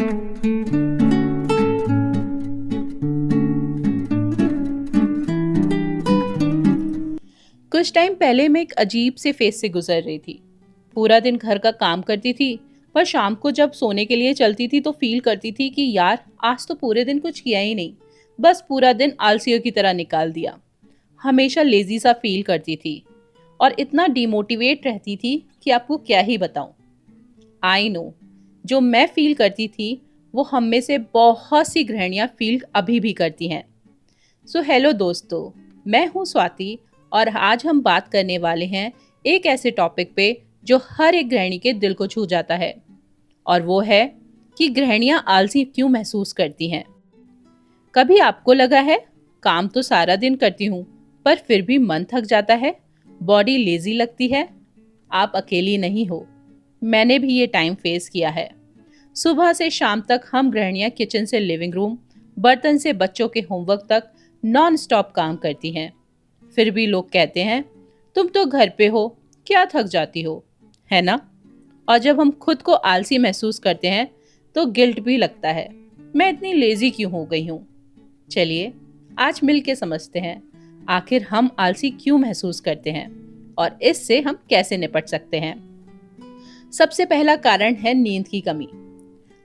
कुछ टाइम पहले मैं एक अजीब से फेज से गुजर रही थी। पूरा दिन घर का काम करती थी, पर शाम को जब सोने के लिए चलती थी तो फील करती थी कि यार आज तो पूरे दिन कुछ किया ही नहीं, बस पूरा दिन आलसियों की तरह निकाल दिया। हमेशा लेजी सा फील करती थी और इतना डिमोटिवेट रहती थी कि आपको क्या ही बताऊं। आई नो, जो मैं फील करती थी वो हम में से बहुत सी गृहिणियां फील अभी भी करती हैं। सो हेलो दोस्तों, मैं हूँ स्वाति और आज हम बात करने वाले हैं एक ऐसे टॉपिक पे जो हर एक गृहिणी के दिल को छू जाता है, और वो है कि गृहिणियां आलसी क्यों महसूस करती हैं। कभी आपको लगा है काम तो सारा दिन करती हूँ पर फिर भी मन थक जाता है, बॉडी लेजी लगती है? आप अकेली नहीं हो, मैंने भी ये टाइम फेस किया है। सुबह से शाम तक हम गृहिणियां किचन से लिविंग रूम, बर्तन से बच्चों के होमवर्क तक नॉन स्टॉप काम करती हैं। फिर भी लोग कहते हैं तुम तो घर पे हो, क्या थक जाती हो, है ना? और जब हम खुद को आलसी महसूस करते हैं तो गिल्ट भी लगता है, मैं इतनी लेजी क्यों हो गई हूँ। चलिए आज मिल के समझते हैं आखिर हम आलसी क्यों महसूस करते हैं और इससे हम कैसे निपट सकते हैं। सबसे पहला कारण है नींद की कमी।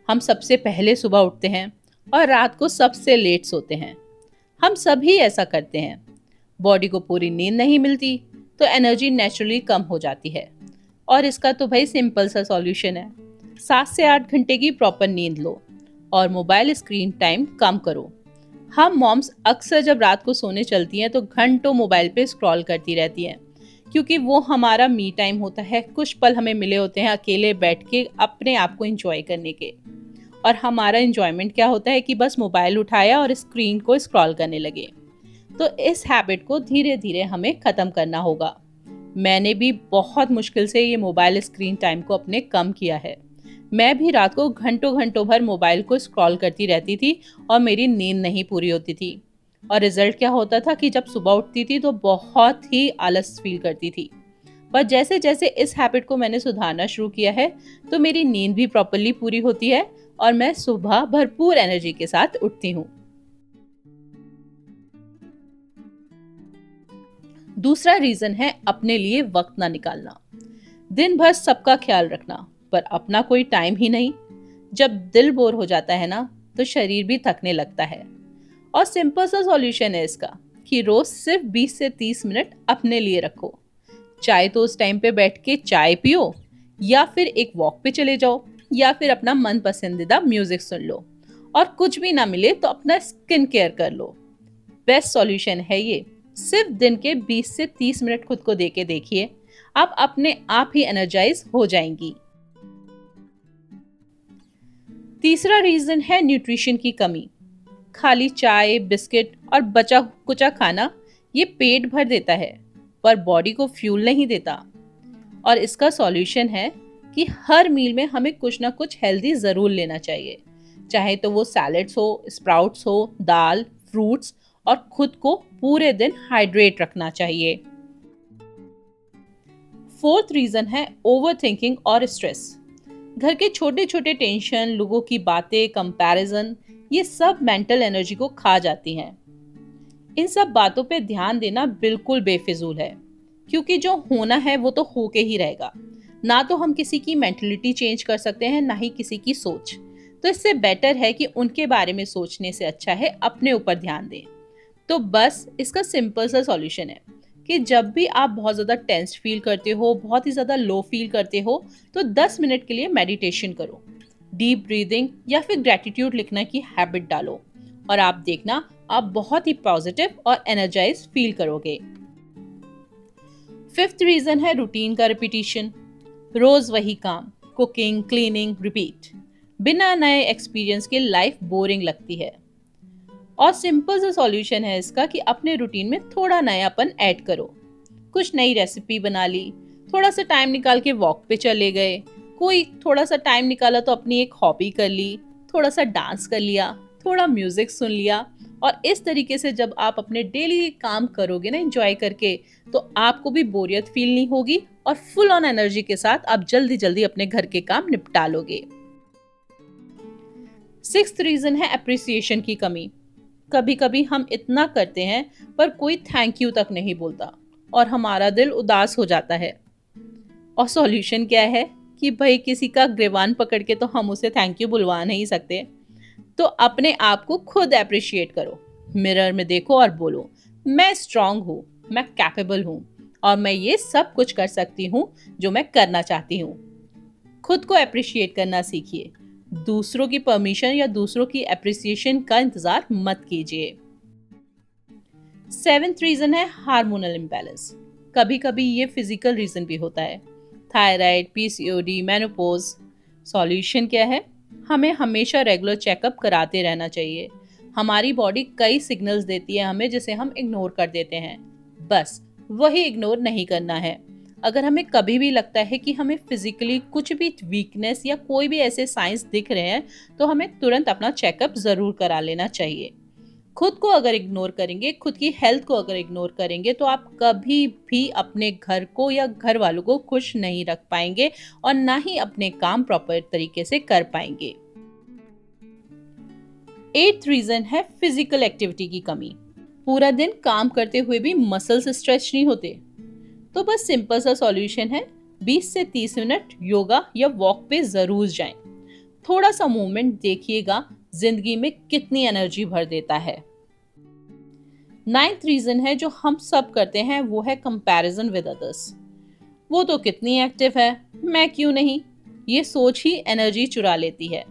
हम सबसे पहले सुबह उठते हैं और रात को सबसे लेट सोते हैं। हम सभी ऐसा करते हैं। बॉडी को पूरी नींद नहीं मिलती तो एनर्जी नेचुरली कम हो जाती है, और इसका तो भाई सिंपल सा सॉल्यूशन है। 7 से 8 घंटे की प्रॉपर नींद लो और मोबाइल स्क्रीन टाइम कम करो। हम मॉम्स अक्सर जब रात को सोने चलती हैं तो घंटों मोबाइल पे स्क्रॉल करती रहती हैं, क्योंकि वो हमारा मी टाइम होता है। कुछ पल हमें मिले होते हैं अकेले बैठ के अपने आप को एंजॉय करने के, और हमारा एंजॉयमेंट क्या होता है कि बस मोबाइल उठाया और स्क्रीन को स्क्रॉल करने लगे। तो इस हैबिट को धीरे धीरे हमें ख़त्म करना होगा। मैंने भी बहुत मुश्किल से ये मोबाइल स्क्रीन टाइम को अपने कम किया है। मैं भी रात को घंटों घंटों भर मोबाइल को स्क्रॉल करती रहती थी और मेरी नींद नहीं पूरी होती थी। और रिजल्ट क्या होता था कि जब सुबह उठती थी तो बहुत ही आलस फील करती थी। पर जैसे जैसे इस हैबिट को मैंने सुधारना शुरू किया है तो मेरी नींद भी प्रॉपरली पूरी होती है और मैं सुबह भरपूर एनर्जी के साथ उठती हूँ। दूसरा रीजन है अपने लिए वक्त ना निकालना। दिन भर सबका ख्याल रखना पर अपना कोई टाइम ही नहीं। जब दिल बोर हो जाता है ना तो शरीर भी थकने लगता है, और सिंपल सा सॉल्यूशन है इसका कि रोज सिर्फ 20 से 30 मिनट अपने लिए रखो। चाहे तो उस टाइम पे बैठ के चाय पियो, या फिर एक वॉक पे चले जाओ, या फिर अपना मन पसंदीदा म्यूजिक सुन लो, और कुछ भी ना मिले तो अपना स्किन केयर कर लो। बेस्ट सॉल्यूशन है ये। सिर्फ दिन के 20 से 30 मिनट खुद को दे के देखिए, आप अपने आप ही एनर्जाइज हो जाएंगी। तीसरा रीजन है न्यूट्रिशन की कमी। खाली चाय, बिस्किट और बचा कुचा खाना ये पेट भर देता है पर बॉडी को फ्यूल नहीं देता। और इसका सॉल्यूशन है कि हर मील में हमें कुछ ना कुछ हेल्दी ज़रूर लेना चाहिए, चाहे तो वो सैलेड्स हो, स्प्राउट्स हो, दाल, फ्रूट्स, और खुद को पूरे दिन हाइड्रेट रखना चाहिए। फोर्थ रीजन है ओवर थिंकिंग और स्ट्रेस। घर के छोटे छोटे टेंशन, लोगों की बातें, कंपैरिजन, ये सब मेंटल एनर्जी को खा जाती हैं। इन सब बातों पे ध्यान देना बिल्कुल बेफिजूल है, क्योंकि जो होना है वो तो होके ही रहेगा। ना तो हम किसी की मेंटलिटी चेंज कर सकते हैं, ना ही किसी की सोच। तो इससे बेटर है कि उनके बारे में सोचने से अच्छा है अपने ऊपर ध्यान दें। तो बस इसका सिंपल सा सॉल्यूशन है कि जब भी आप बहुत ज़्यादा टेंस्ड फील करते हो, बहुत ही ज़्यादा लो फील करते हो, तो 10 मिनट के लिए मेडिटेशन करो, डीप ब्रीदिंग या फिर ग्रैटिट्यूड लिखना की हैबिट डालो, और आप देखना आप बहुत ही पॉजिटिव और एनर्जाइज फील करोगे। फिफ्थ रीज़न है रूटीन का रिपीटिशन। रोज़ वही काम, कुकिंग, क्लीनिंग, रिपीट। बिना नए एक्सपीरियंस के लाइफ बोरिंग लगती है। और सिंपल सा सॉल्यूशन है इसका कि अपने रूटीन में थोड़ा नयापन ऐड करो। कुछ नई रेसिपी बना ली, थोड़ा सा टाइम निकाल के वॉक पे चले गए, कोई थोड़ा सा टाइम निकाला तो अपनी एक हॉबी कर ली, थोड़ा सा डांस कर लिया, थोड़ा म्यूजिक सुन लिया। और इस तरीके से जब आप अपने डेली काम करोगे ना एंजॉय करके, तो आपको भी बोरियत फील नहीं होगी और फुल ऑन एनर्जी के साथ आप जल्दी जल्दी अपने घर के काम निपटा लोगे। सिक्स्थ रीजन है अप्रिसिएशन की कमी। कभी कभी हम इतना करते हैं पर कोई थैंक यू तक नहीं बोलता और हमारा दिल उदास हो जाता है। और सॉल्यूशन क्या है कि भाई किसी का ग्रीवान पकड़ के तो हम उसे थैंक यू बुलवा नहीं सकते। तो अपने आप को खुद अप्रिशिएट करो, मिरर में देखो और बोलो, मैं स्ट्रांग हूँ, मैं कैपेबल हूँ और मैं ये सब कुछ कर सकती हूँ जो मैं करना चाहती हूँ। खुद को अप्रिशिएट करना सीखिए, दूसरों की परमिशन या दूसरों की अप्रिसिएशन का इंतजार मत कीजिए। सेवेंथ रीजन है हार्मोनल इम्बैलेंस। कभी कभी ये फिजिकल रीजन भी होता है, थायराइड, पीसीओडी, मेनोपॉज। सॉल्यूशन क्या है? हमें हमेशा रेगुलर चेकअप कराते रहना चाहिए। हमारी बॉडी कई सिग्नल्स देती है हमें जिसे हम इग्नोर कर देते हैं, बस वही इग्नोर नहीं करना है। अगर हमें कभी भी लगता है कि हमें फिजिकली कुछ भी वीकनेस या कोई भी ऐसे साइंस दिख रहे हैं तो हमें तुरंत अपना चेकअप जरूर करा लेना चाहिए। खुद को अगर इग्नोर करेंगे, खुद की हेल्थ को अगर इग्नोर करेंगे तो आप कभी भी अपने घर को या घर वालों को खुश नहीं रख पाएंगे और ना ही अपने काम प्रॉपर तरीके से कर पाएंगे। एट्थ रीजन है फिजिकल एक्टिविटी की कमी। पूरा दिन काम करते हुए भी मसल्स स्ट्रेच नहीं होते, तो बस सिंपल सा सॉल्यूशन है, 20 से 30 मिनट योगा या वॉक पे जरूर जाएं। थोड़ा सा मूवमेंट देखिएगा जिंदगी में कितनी एनर्जी भर देता है। नाइन्थ रीजन है जो हम सब करते हैं, वो है कंपैरिजन विद अदर्स। वो तो कितनी एक्टिव है, मैं क्यों नहीं, ये सोच ही एनर्जी चुरा लेती है।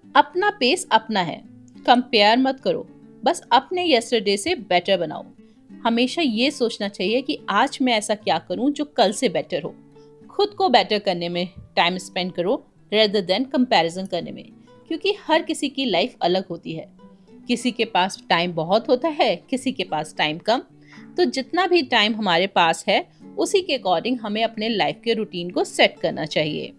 अपना पेस अपना है, कंपेयर मत करो, बस अपने यस्टरडे से बेटर बनाओ। हमेशा ये सोचना चाहिए कि आज मैं ऐसा क्या करूं जो कल से बेटर हो। खुद को बेटर करने में टाइम स्पेंड करो रेदर देन कंपैरिजन करने में, क्योंकि हर किसी की लाइफ अलग होती है। किसी के पास टाइम बहुत होता है, किसी के पास टाइम कम। तो जितना भी टाइम हमारे पास है उसी के अकॉर्डिंग हमें अपने लाइफ के रूटीन को सेट करना चाहिए।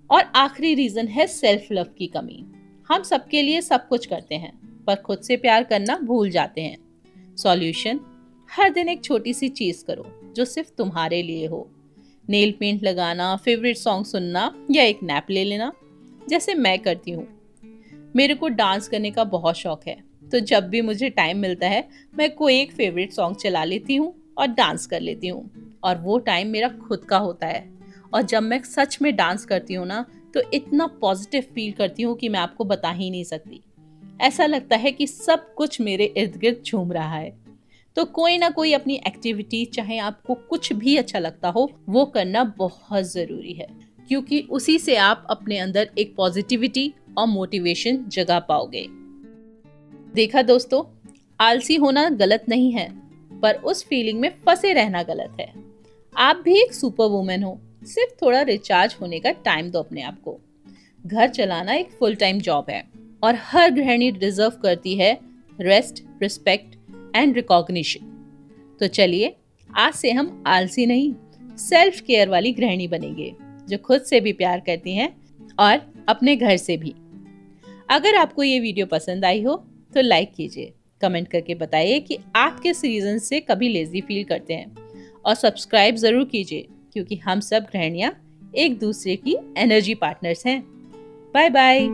और आखिरी रीजन है सेल्फ लव की कमी। हम सबके लिए सब कुछ करते हैं पर खुद से प्यार करना भूल जाते हैं। सॉल्यूशन, हर दिन एक छोटी सी चीज करो जो सिर्फ तुम्हारे लिए हो। नेल पेंट लगाना, फेवरेट सॉन्ग सुनना या एक नैप ले लेना, जैसे मैं करती हूँ। मेरे को डांस करने का बहुत शौक है, तो जब भी मुझे टाइम मिलता है मैं कोई एक फेवरेट सॉन्ग चला लेती हूँ और डांस कर लेती हूँ, और वो टाइम मेरा खुद का होता है। और जब मैं सच में डांस करती हूँ ना तो इतना पॉजिटिव फील करती हूँ कि मैं आपको बता ही नहीं सकती। ऐसा लगता है कि सब कुछ मेरे इर्द गिर्द झूम रहा है। तो कोई ना कोई अपनी एक्टिविटी, चाहे आपको कुछ भी अच्छा लगता हो, वो करना बहुत ज़रूरी है, क्योंकि उसी से आप अपने अंदर एक पॉजिटिविटी और मोटिवेशन जगा पाओगे। देखा दोस्तों, आलसी होना गलत नहीं है, पर उस फीलिंग में फंसे रहना गलत है। आप भी एक सुपर वुमेन हो, सिर्फ थोड़ा रिचार्ज होने का टाइम दो अपने आप को। घर चलाना एक फुल टाइम जॉब है और हर गृहिणी डिजर्व करती है रेस्ट, रिस्पेक्ट एंड रिकॉग्निशन। तो चलिए, आज से हम आलसी नहीं, सेल्फ केयर वाली गृहिणी बनेंगे, जो खुद से भी प्यार करती हैं और अपने घर से भी। अगर आपको ये वीडियो पसंद आई हो तो लाइक कीजिए, कमेंट करके बताइए कि आप किस रीजन से कभी लेजी फील करते हैं, और सब्सक्राइब जरूर कीजिए, क्योंकि हम सब गृहिणियां एक दूसरे की एनर्जी पार्टनर्स हैं। Bye bye.